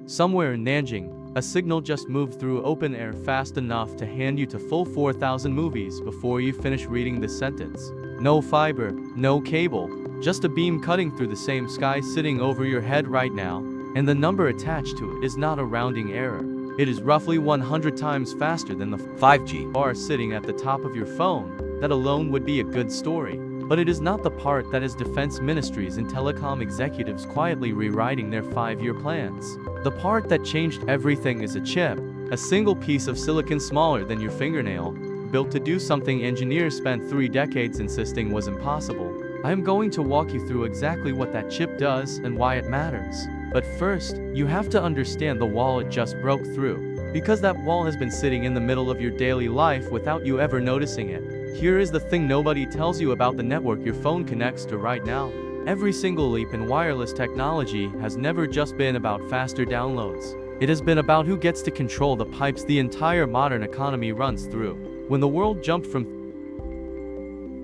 Somewhere in Nanjing, a signal just moved through open air fast enough to hand you to full 4,000 movies before you finish reading the sentence. No fiber, no cable, just a beam cutting through the same sky sitting over your head right now, and the number attached to it is not a rounding error. It is roughly 100 times faster than the 5G bar sitting at the top of your phone. That alone would be a good story. But it is not the part that is defense ministries and telecom executives quietly rewriting their 5-year plans. The part that changed everything is a chip, a single piece of silicon smaller than your fingernail, built to do something engineers spent 3 decades insisting was impossible. I am going to walk you through exactly what that chip does and why it matters. But first, you have to understand the wall it just broke through, because that wall has been sitting in the middle of your daily life without you ever noticing it. Here is the thing nobody tells you about the network your phone connects to right now. Every single leap in wireless technology has never just been about faster downloads. It has been about who gets to control the pipes the entire modern economy runs through. When the world jumped from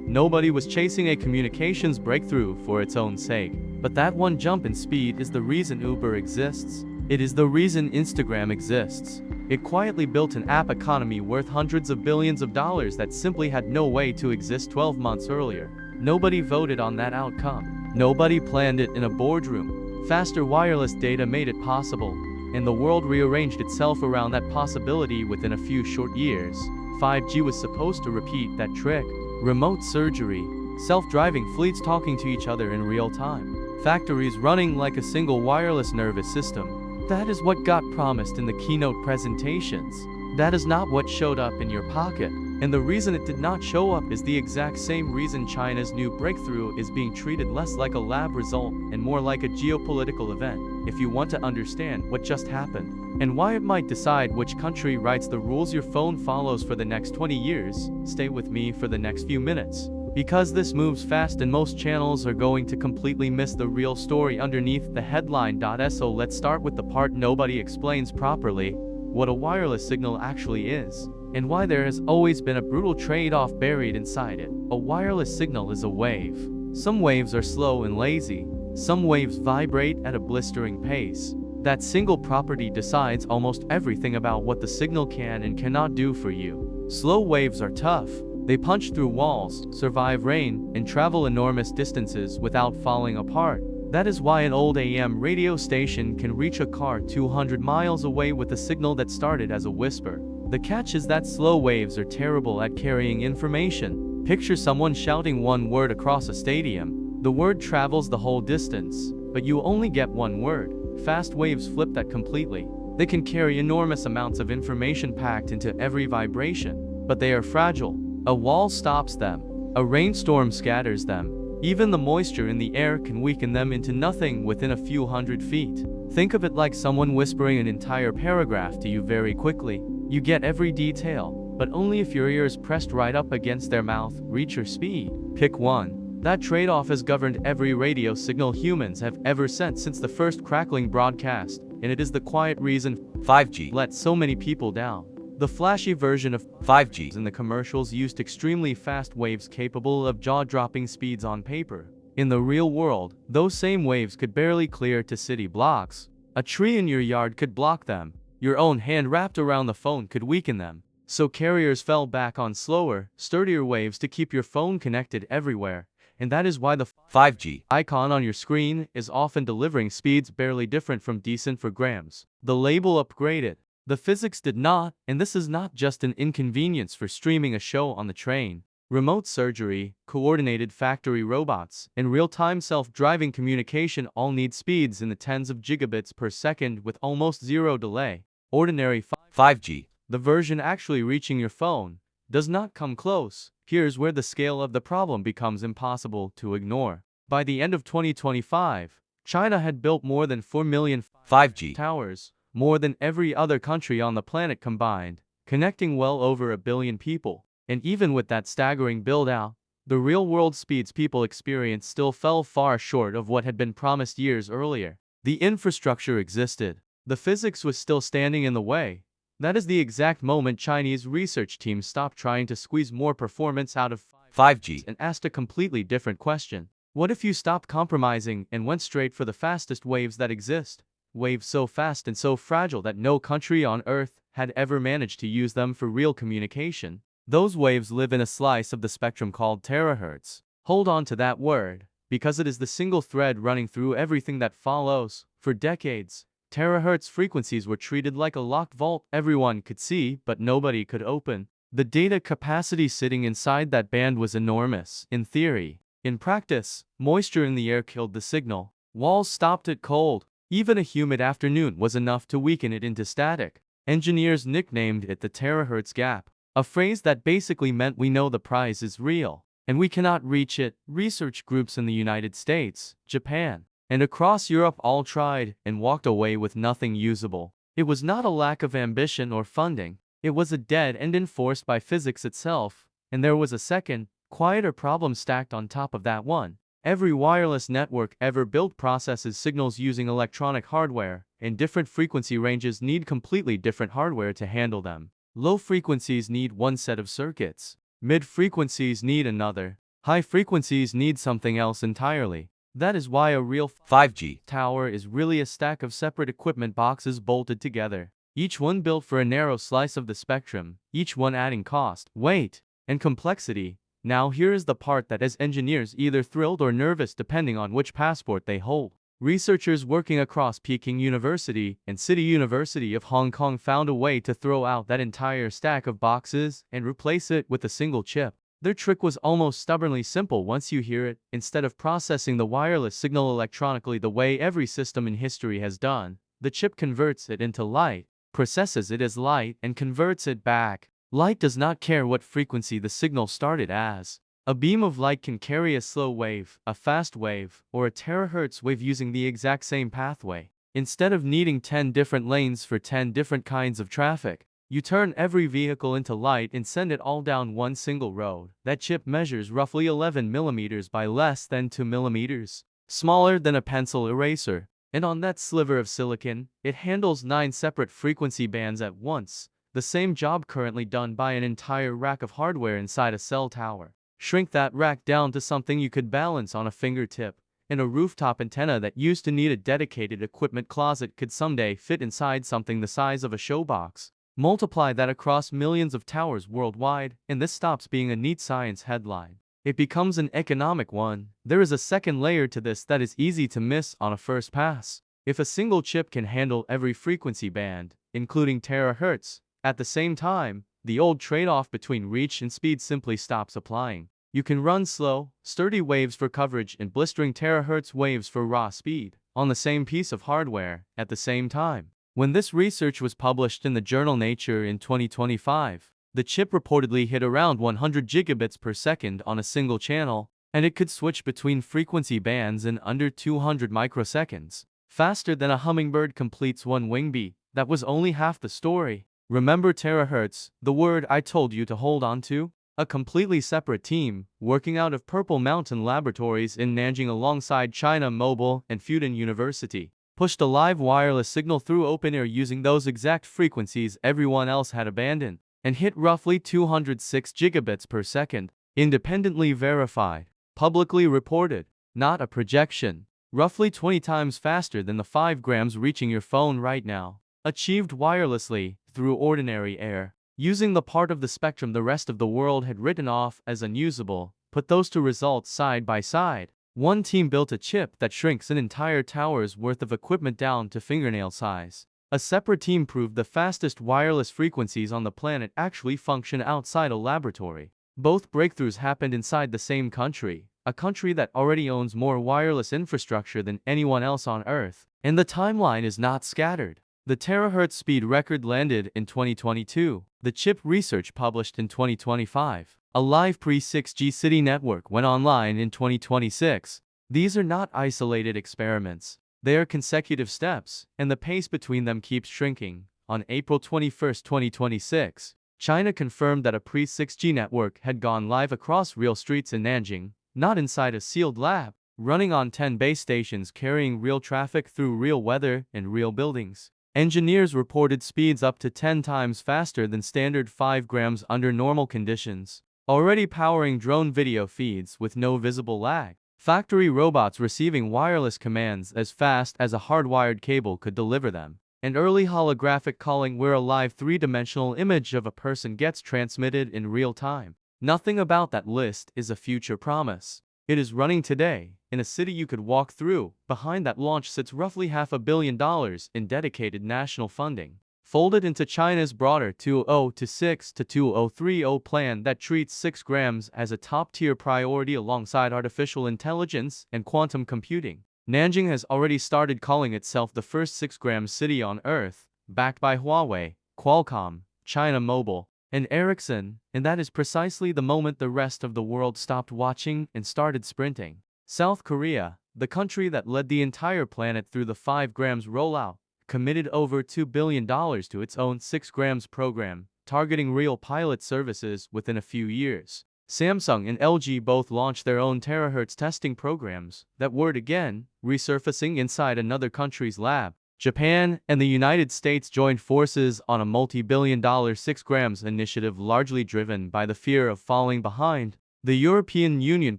nobody was chasing a communications breakthrough for its own sake. But that one jump in speed is the reason Uber exists. It is the reason Instagram exists. It quietly built an app economy worth hundreds of billions of dollars that simply had no way to exist 12 months earlier. Nobody voted on that outcome. Nobody planned it in a boardroom. Faster wireless data made it possible, and the world rearranged itself around that possibility within a few short years. 5G was supposed to repeat that trick. Remote surgery, self-driving fleets talking to each other in real time, factories running like a single wireless nervous system. That is what got promised in the keynote presentations. That is not what showed up in your pocket. And the reason it did not show up is the exact same reason China's new breakthrough is being treated less like a lab result and more like a geopolitical event. If you want to understand what just happened, and why it might decide which country writes the rules your phone follows for the next 20 years, stay with me for the next few minutes. Because this moves fast and most channels are going to completely miss the real story underneath the headline. So let's start with the part nobody explains properly: what a wireless signal actually is, and why there has always been a brutal trade-off buried inside it. A wireless signal is a wave. Some waves are slow and lazy. Some waves vibrate at a blistering pace. That single property decides almost everything about what the signal can and cannot do for you. Slow waves are tough. They punch through walls, survive rain, and travel enormous distances without falling apart. That is why an old AM radio station can reach a car 200 miles away with a signal that started as a whisper. The catch is that slow waves are terrible at carrying information. Picture someone shouting one word across a stadium. The word travels the whole distance, but you only get one word. Fast waves flip that completely. They can carry enormous amounts of information packed into every vibration, but they are fragile. A wall stops them. A rainstorm scatters them. Even the moisture in the air can weaken them into nothing within a few hundred feet. Think of it like someone whispering an entire paragraph to you very quickly. You get every detail, but only if your ears pressed right up against their mouth reach your speed. Pick one. That trade-off has governed every radio signal humans have ever sent since the first crackling broadcast, and it is the quiet reason 5G let so many people down. The flashy version of 5G in the commercials used extremely fast waves capable of jaw-dropping speeds on paper. In the real world, those same waves could barely clear to city blocks. A tree in your yard could block them. Your own hand wrapped around the phone could weaken them. So carriers fell back on slower, sturdier waves to keep your phone connected everywhere. And that is why the 5G icon on your screen is often delivering speeds barely different from decent for grams. The label upgraded. The physics did not, and this is not just an inconvenience for streaming a show on the train. Remote surgery, coordinated factory robots, and real-time self-driving communication all need speeds in the tens of gigabits per second with almost zero delay. Ordinary 5G, the version actually reaching your phone, does not come close. Here's where the scale of the problem becomes impossible to ignore. By the end of 2025, China had built more than 4 million 5G towers, more than every other country on the planet combined, connecting well over 1 billion people. And even with that staggering build-out, the real-world speeds people experience still fell far short of what had been promised years earlier. The infrastructure existed. The physics was still standing in the way. That is the exact moment Chinese research teams stopped trying to squeeze more performance out of 5G and asked a completely different question. What if you stopped compromising and went straight for the fastest waves that exist? waves so fast and so fragile that no country on Earth had ever managed to use them for real communication. Those waves live in a slice of the spectrum called terahertz. Hold on to that word, because it is the single thread running through everything that follows. For decades, terahertz frequencies were treated like a locked vault everyone could see but nobody could open. The data capacity sitting inside that band was enormous, in theory. In practice, moisture in the air killed the signal. Walls stopped it cold. Even a humid afternoon was enough to weaken it into static. Engineers nicknamed it the Terahertz Gap, a phrase that basically meant we know the prize is real, and we cannot reach it. Research groups in the United States, Japan, and across Europe all tried and walked away with nothing usable. It was not a lack of ambition or funding. It was a dead end enforced by physics itself, and there was a second, quieter problem stacked on top of that one. Every wireless network ever built processes signals using electronic hardware, and different frequency ranges need completely different hardware to handle them. Low frequencies need one set of circuits. Mid frequencies need another. High frequencies need something else entirely. That is why a real 5G tower is really a stack of separate equipment boxes bolted together. Each one built for a narrow slice of the spectrum, each one adding cost, weight, and complexity. Now here is the part that has engineers either thrilled or nervous depending on which passport they hold. Researchers working across Peking University and City University of Hong Kong found a way to throw out that entire stack of boxes and replace it with a single chip. Their trick was almost stubbornly simple once you hear it. Instead of processing the wireless signal electronically the way every system in history has done, the chip converts it into light, processes it as light, and converts it back. Light does not care what frequency the signal started as. A beam of light can carry a slow wave, a fast wave, or a terahertz wave using the exact same pathway. Instead of needing 10 different lanes for 10 different kinds of traffic, you turn every vehicle into light and send it all down one single road. That chip measures roughly 11 millimeters by less than 2 millimeters, smaller than a pencil eraser. And on that sliver of silicon, it handles 9 separate frequency bands at once. The same job currently done by an entire rack of hardware inside a cell tower. Shrink that rack down to something you could balance on a fingertip, and a rooftop antenna that used to need a dedicated equipment closet could someday fit inside something the size of a showbox. Multiply that across millions of towers worldwide, and this stops being a neat science headline. It becomes an economic one. There is a second layer to this that is easy to miss on a first pass. If a single chip can handle every frequency band, including terahertz, at the same time, the old trade-off between reach and speed simply stops applying. You can run slow, sturdy waves for coverage and blistering terahertz waves for raw speed on the same piece of hardware at the same time. When this research was published in the journal Nature in 2025, the chip reportedly hit around 100 gigabits per second on a single channel, and it could switch between frequency bands in under 200 microseconds. Faster than a hummingbird completes one wing beat. That was only half the story. Remember terahertz, the word I told you to hold on to? A completely separate team, working out of Purple Mountain Laboratories in Nanjing alongside China Mobile and Fudan University, pushed a live wireless signal through open air using those exact frequencies everyone else had abandoned, and hit roughly 206 gigabits per second, independently verified, publicly reported, not a projection, roughly 20 times faster than the 5 grams reaching your phone right now. Achieved wirelessly, through ordinary air, using the part of the spectrum the rest of the world had written off as unusable. Put those two results side by side. One team built a chip that shrinks an entire tower's worth of equipment down to fingernail size. A separate team proved the fastest wireless frequencies on the planet actually function outside a laboratory. Both breakthroughs happened inside the same country, a country that already owns more wireless infrastructure than anyone else on Earth. And the timeline is not scattered. The terahertz speed record landed in 2022. The chip research published in 2025. A live pre-6G city network went online in 2026. These are not isolated experiments. They are consecutive steps, and the pace between them keeps shrinking. On April 21, 2026, China confirmed that a pre-6G network had gone live across real streets in Nanjing, not inside a sealed lab, running on 10 base stations carrying real traffic through real weather and real buildings. Engineers reported speeds up to 10 times faster than standard 5 grams under normal conditions, already powering drone video feeds with no visible lag. Factory robots receiving wireless commands as fast as a hardwired cable could deliver them. And early holographic calling where a live three-dimensional image of a person gets transmitted in real time. Nothing about that list is a future promise. It is running today, in a city you could walk through. Behind that launch sits roughly $500 million in dedicated national funding, folded into China's broader 2026 to 2030 plan that treats 6 grams as a top-tier priority alongside artificial intelligence and quantum computing. Nanjing has already started calling itself the first 6-gram city on Earth, backed by Huawei, Qualcomm, China Mobile, and Ericsson, and that is precisely the moment the rest of the world stopped watching and started sprinting. South Korea, the country that led the entire planet through the 5 grams rollout, committed over $2 billion to its own 6 grams program, targeting real pilot services within a few years. Samsung and LG both launched their own terahertz testing programs, that word again, resurfacing inside another country's lab. Japan and the United States joined forces on a multi-billion-dollar 6 grams initiative largely driven by the fear of falling behind. The European Union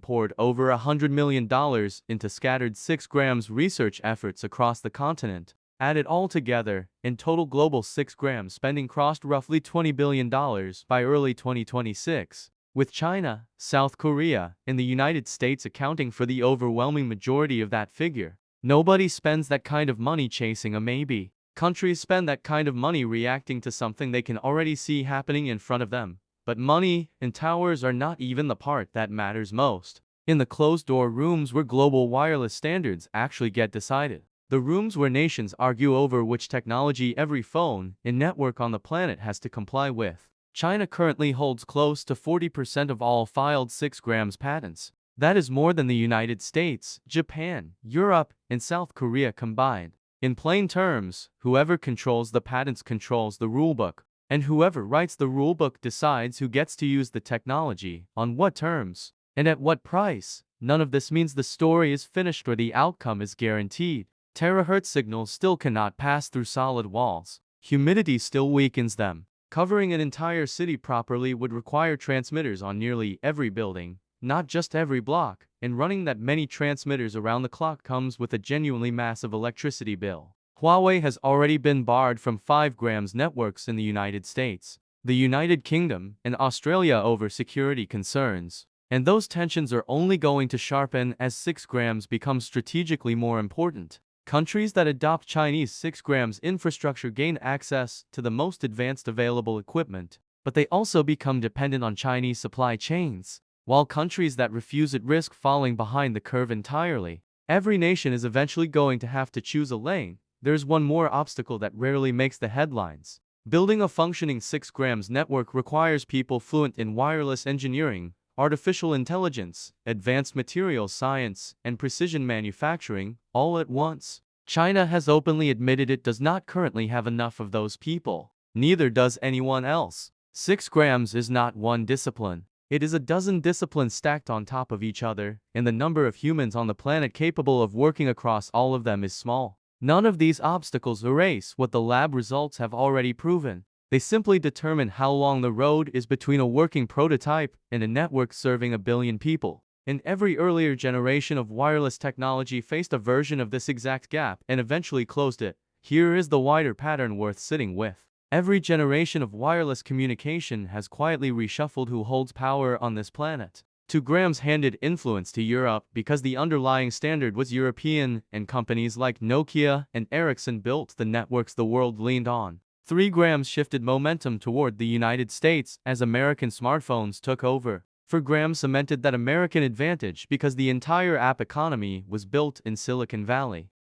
poured over $100 million into scattered 6 grams research efforts across the continent. Added all together, in total global 6 grams spending crossed roughly $20 billion by early 2026, with China, South Korea, and the United States accounting for the overwhelming majority of that figure. Nobody spends that kind of money chasing a maybe. Countries spend that kind of money reacting to something they can already see happening in front of them. But money and towers are not even the part that matters most. In the closed-door rooms where global wireless standards actually get decided. The rooms where nations argue over which technology every phone and network on the planet has to comply with. China currently holds close to 40% of all filed 6 grams patents. That is more than the United States, Japan, Europe, and South Korea combined. In plain terms, whoever controls the patents controls the rulebook, and whoever writes the rulebook decides who gets to use the technology, on what terms, and at what price. None of this means the story is finished or the outcome is guaranteed. Terahertz signals still cannot pass through solid walls. Humidity still weakens them. Covering an entire city properly would require transmitters on nearly every building, not just every block, and running that many transmitters around the clock comes with a genuinely massive electricity bill. Huawei has already been barred from 5 grams networks in the United States, the United Kingdom, and Australia over security concerns. And those tensions are only going to sharpen as 6 grams becomes strategically more important. Countries that adopt Chinese 6 grams infrastructure gain access to the most advanced available equipment, but they also become dependent on Chinese supply chains. While countries that refuse it risk falling behind the curve entirely. Every nation is eventually going to have to choose a lane. There's one more obstacle that rarely makes the headlines. Building a functioning 6 grams network requires people fluent in wireless engineering, artificial intelligence, advanced materials science, and precision manufacturing, all at once. China has openly admitted it does not currently have enough of those people. Neither does anyone else. 6 grams is not one discipline. It is a dozen disciplines stacked on top of each other, and the number of humans on the planet capable of working across all of them is small. None of these obstacles erase what the lab results have already proven. They simply determine how long the road is between a working prototype and a network serving 1 billion people. And every earlier generation of wireless technology faced a version of this exact gap and eventually closed it. Here is the wider pattern worth sitting with. Every generation of wireless communication has quietly reshuffled who holds power on this planet. 2 grams handed influence to Europe because the underlying standard was European, and companies like Nokia and Ericsson built the networks the world leaned on. 3 grams shifted momentum toward the United States as American smartphones took over. 4 grams cemented that American advantage because the entire app economy was built in Silicon Valley.